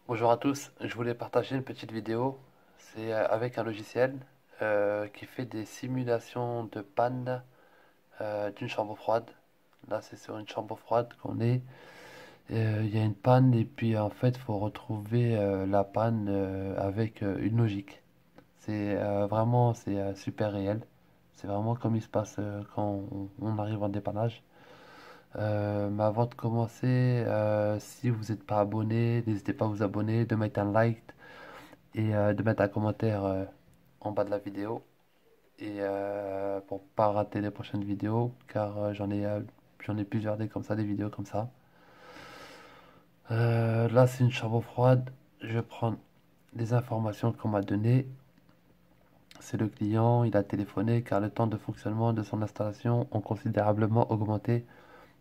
Bonjour à tous, je voulais partager une petite vidéo. C'est avec un logiciel qui fait des simulations de panne d'une chambre froide. Là, c'est sur une chambre froide qu'on est. Il y a une panne et puis en fait, il faut retrouver la panne avec une logique. C'est super réel. C'est vraiment comme il se passe quand on arrive en dépannage. Mais avant de commencer, si vous n'êtes pas abonné, n'hésitez pas à vous abonner, de mettre un like et de mettre un commentaire en bas de la vidéo et pour pas rater les prochaines vidéos car j'en ai plusieurs comme ça, des vidéos comme ça. Là c'est une chambre froide, je vais prendre les informations qu'on m'a données. C'est le client, il a téléphoné car le temps de fonctionnement de son installation ont considérablement augmenté.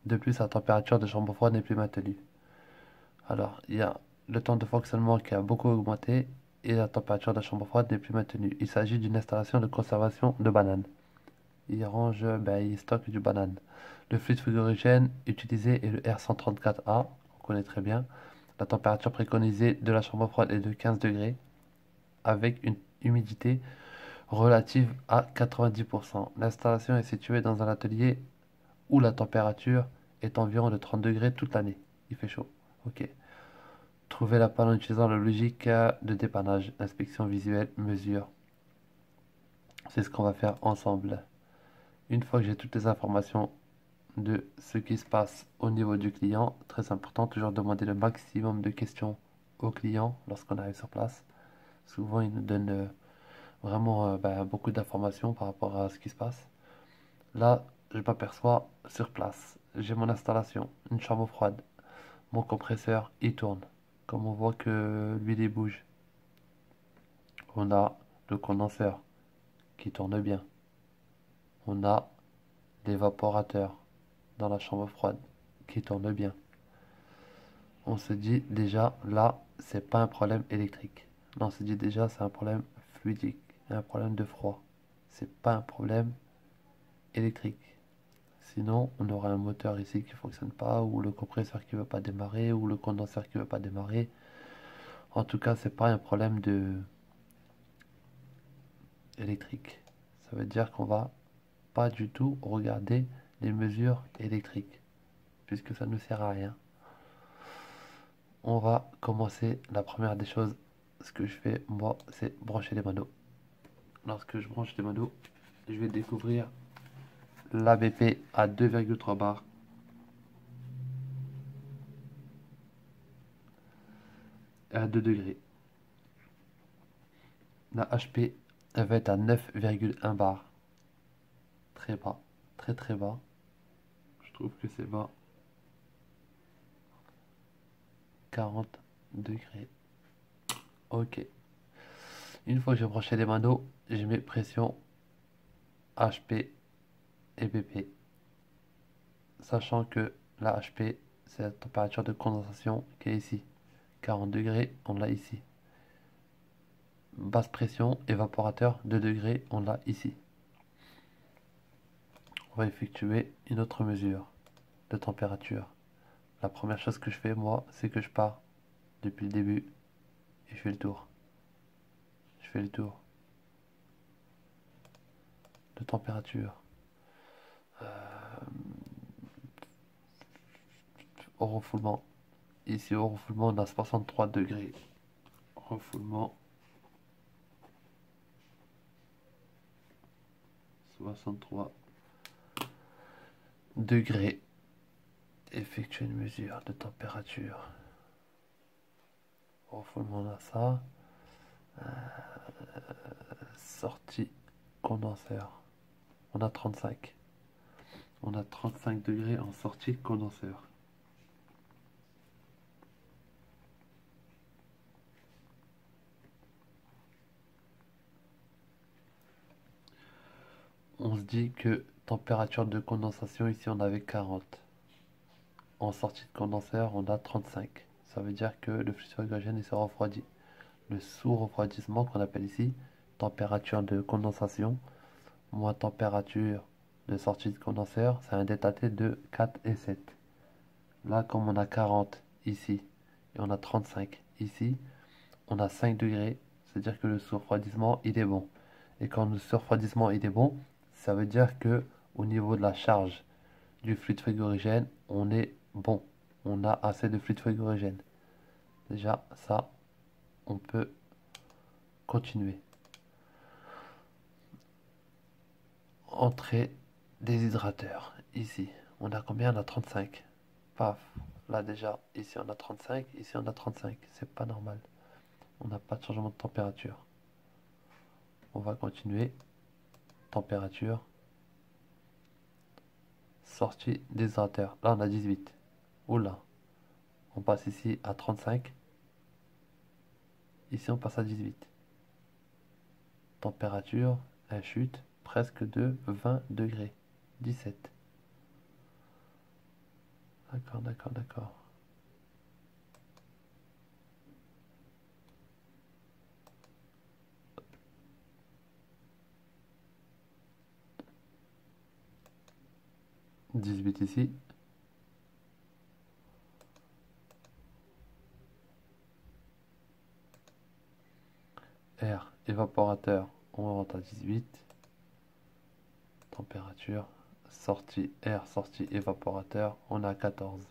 De plus, sa température de chambre froide n'est plus maintenue. Alors, il y a le temps de fonctionnement qui a beaucoup augmenté et la température de la chambre froide n'est plus maintenue. Il s'agit d'une installation de conservation de bananes. Il stocke du banane. Le fluide frigorigène utilisé est le R134A, on connaît très bien. La température préconisée de la chambre froide est de 15 degrés avec une humidité relative à 90%. L'installation est située dans un atelier où la température est environ de 30 degrés toute l'année. Il fait chaud. Ok. Trouver la panne en utilisant la logique de dépannage, inspection visuelle, mesure. C'est ce qu'on va faire ensemble. Une fois que j'ai toutes les informations de ce qui se passe au niveau du client, très important, toujours demander le maximum de questions au client lorsqu'on arrive sur place. Souvent, il nous donne vraiment beaucoup d'informations par rapport à ce qui se passe. Là, je m'aperçois sur place. J'ai mon installation, une chambre froide. Mon compresseur, il tourne. Comme on voit que l'huile il bouge. On a le condenseur qui tourne bien. On a l'évaporateur dans la chambre froide qui tourne bien. On se dit déjà là, c'est pas un problème électrique. Là, on se dit déjà, c'est un problème fluidique, un problème de froid. C'est pas un problème électrique. Sinon, on aurait un moteur ici qui fonctionne pas, ou le compresseur qui veut pas démarrer, ou le condenseur qui veut pas démarrer. En tout cas, c'est pas un problème de électrique. Ça veut dire qu'on va pas du tout regarder les mesures électriques, puisque ça ne nous sert à rien. On va commencer. La première des choses, ce que je fais moi, c'est brancher les monos. Lorsque je branche les monos, je vais découvrir l'ABP à 2,3 bars et à 2 degrés. La HP, elle va être à 9,1 bars. Très bas, très très bas. Je trouve que c'est bas. 40 degrés. Ok. Une fois que j'ai branché les manos, je mets pression HP et BP. Sachant que la HP, c'est la température de condensation qui est ici. 40 degrés, on l'a ici. Basse pression, évaporateur, 2 degrés, on l'a ici. On va effectuer une autre mesure de température. La première chose que je fais, moi, c'est que je pars depuis le début et je fais le tour. Je fais le tour de température. Au refoulement. Ici au refoulement on a 63 degrés. Refoulement 63 degrés. Effectuer une mesure de température. Au refoulement on a ça. Sortie condenseur. On a 35. On a 35 degrés en sortie condenseur. On se dit que température de condensation, ici on avait 40. En sortie de condenseur, on a 35. Ça veut dire que le fluide hydrogène il se refroidit. Le sous-refroidissement qu'on appelle ici, température de condensation, moins température de sortie de condenseur, c'est un delta T de 4 et 7. Là, comme on a 40 ici, et on a 35 ici, on a 5 degrés, c'est-à-dire que le sous-refroidissement, il est bon. Et quand le sous-refroidissement, il est bon, ça veut dire que au niveau de la charge du fluide frigorigène, on est bon. On a assez de fluide frigorigène. Déjà, ça, on peut continuer. Entrée des hydrateurs. Ici, on a combien? On a 35. Paf. Là déjà, ici on a 35, ici on a 35. C'est pas normal. On n'a pas de changement de température. On va continuer. Température. Sortie des hydrateurs. Là on a 18. Oula. On passe ici à 35. Ici on passe à 18. Température, elle chute presque de 20 degrés. 17. D'accord, d'accord, d'accord. « 18 ici. Air, évaporateur, on rentre à 18. Température, sortie, air, sortie, évaporateur, on a 14.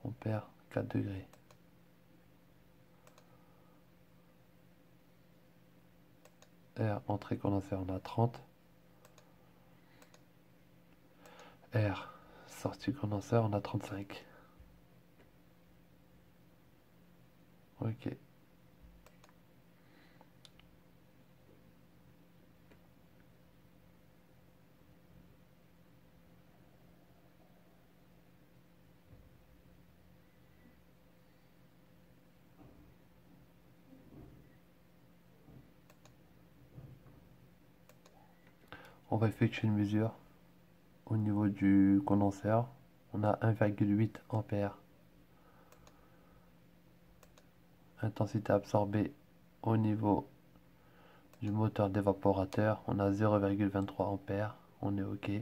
On perd 4 degrés. Air, entrée condenseur, on a 30. Air, sortie condenseur, on a 35. Ok. On va effectuer une mesure au niveau du condenseur. On a 1,8 ampères. Intensité absorbée au niveau du moteur d'évaporateur. On a 0,23 ampères. On est OK.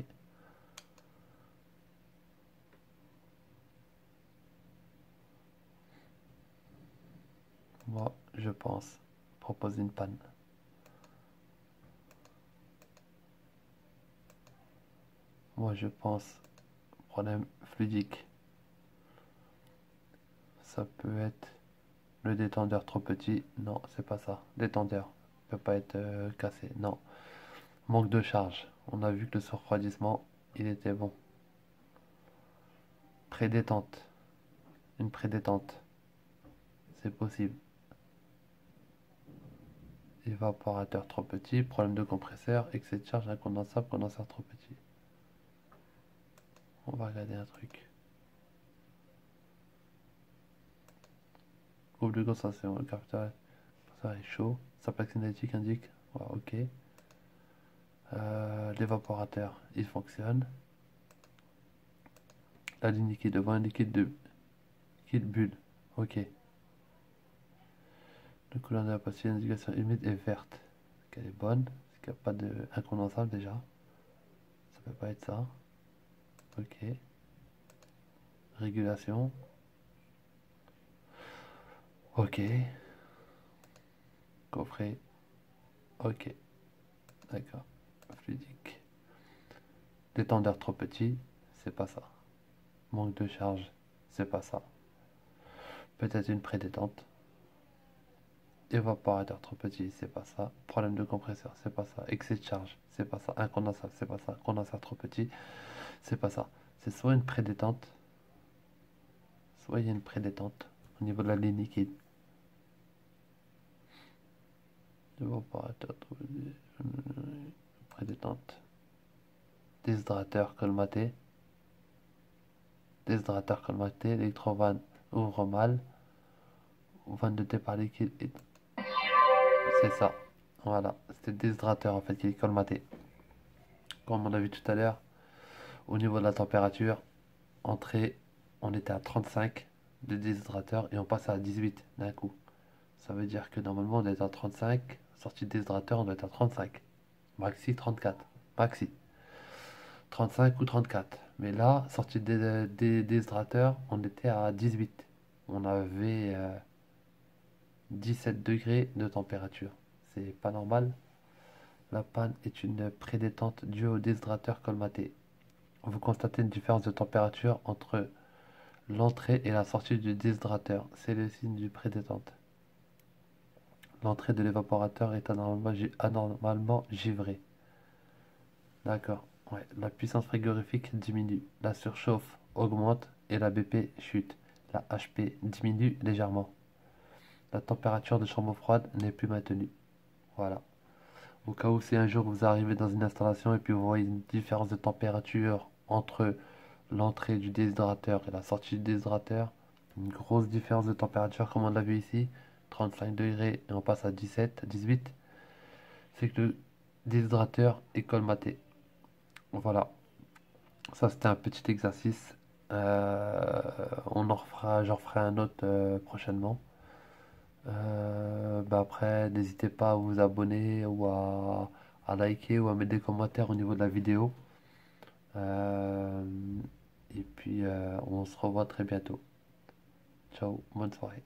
Moi, je pense proposer une panne. Moi, je pense problème fluidique. Ça peut être le détendeur trop petit. Non, c'est pas ça. Détendeur peut pas être cassé. Non. Manque de charge. On a vu que le refroidissement, il était bon. Prédétente. Une prédétente. C'est possible. Évaporateur trop petit. Problème de compresseur. Excès de charge incondensable. Condenseur trop petit. On va regarder un truc. Groupe de concentration. Le capteur est chaud. Sa plaque cinétique indique. Ouais, ok. L'évaporateur, il fonctionne. La ligne liquide devant un liquide de liquide bulle. Ok. Le couleur de la pastille d'indication humide est verte. Est-ce qu'elle est bonne? Est-ce qu'il n'y a pas de incondensable déjà? Ça peut pas être ça. Ok. Régulation. Ok. coffret. Ok, d'accord. Fluidique. Détendeur trop petit, c'est pas ça. Manque de charge, c'est pas ça. Peut-être une prédétente. Évaporateur trop petit, c'est pas ça. Problème de compresseur, c'est pas ça. Excès de charge, c'est pas ça. Incondensable, c'est pas ça. Condensateur trop petit, c'est pas ça. C'est soit une prédétente, soit il y a une prédétente au niveau de la ligne liquide. Évaporateur trop petit, prédétente. Déshydrateur colmaté. Déshydrateur colmaté. Électrovanne ouvre mal. Vanne de départ liquide. C'est ça. Voilà. C'était déshydrateur en fait qui est colmaté. Comme on a vu tout à l'heure, au niveau de la température, entrée, on était à 35 de déshydrateur et on passe à 18 d'un coup. Ça veut dire que normalement on est à 35, sortie de déshydrateur on doit être à 35. Maxi 34. Maxi. 35 ou 34. Mais là, sortie des déshydrateur, on était à 18. On avait 17 degrés de température. C'est pas normal. La panne est une prédétente due au déshydrateur colmaté. Vous constatez une différence de température entre l'entrée et la sortie du déshydrateur. C'est le signe du prédétente. L'entrée de l'évaporateur est anormalement givrée. D'accord. Ouais. La puissance frigorifique diminue. La surchauffe augmente et la BP chute. La HP diminue légèrement. La température de chambre froide n'est plus maintenue. Voilà. Au cas où si un jour vous arrivez dans une installation et puis vous voyez une différence de température entre l'entrée du déshydrateur et la sortie du déshydrateur, une grosse différence de température comme on l'a vu ici, 35 degrés et on passe à 17, 18, c'est que le déshydrateur est colmaté. Voilà, ça c'était un petit exercice. J'en ferai un autre prochainement. Après, n'hésitez pas à vous abonner ou à liker ou à mettre des commentaires au niveau de la vidéo. Euh, et puis, on se revoit très bientôt. Ciao, bonne soirée.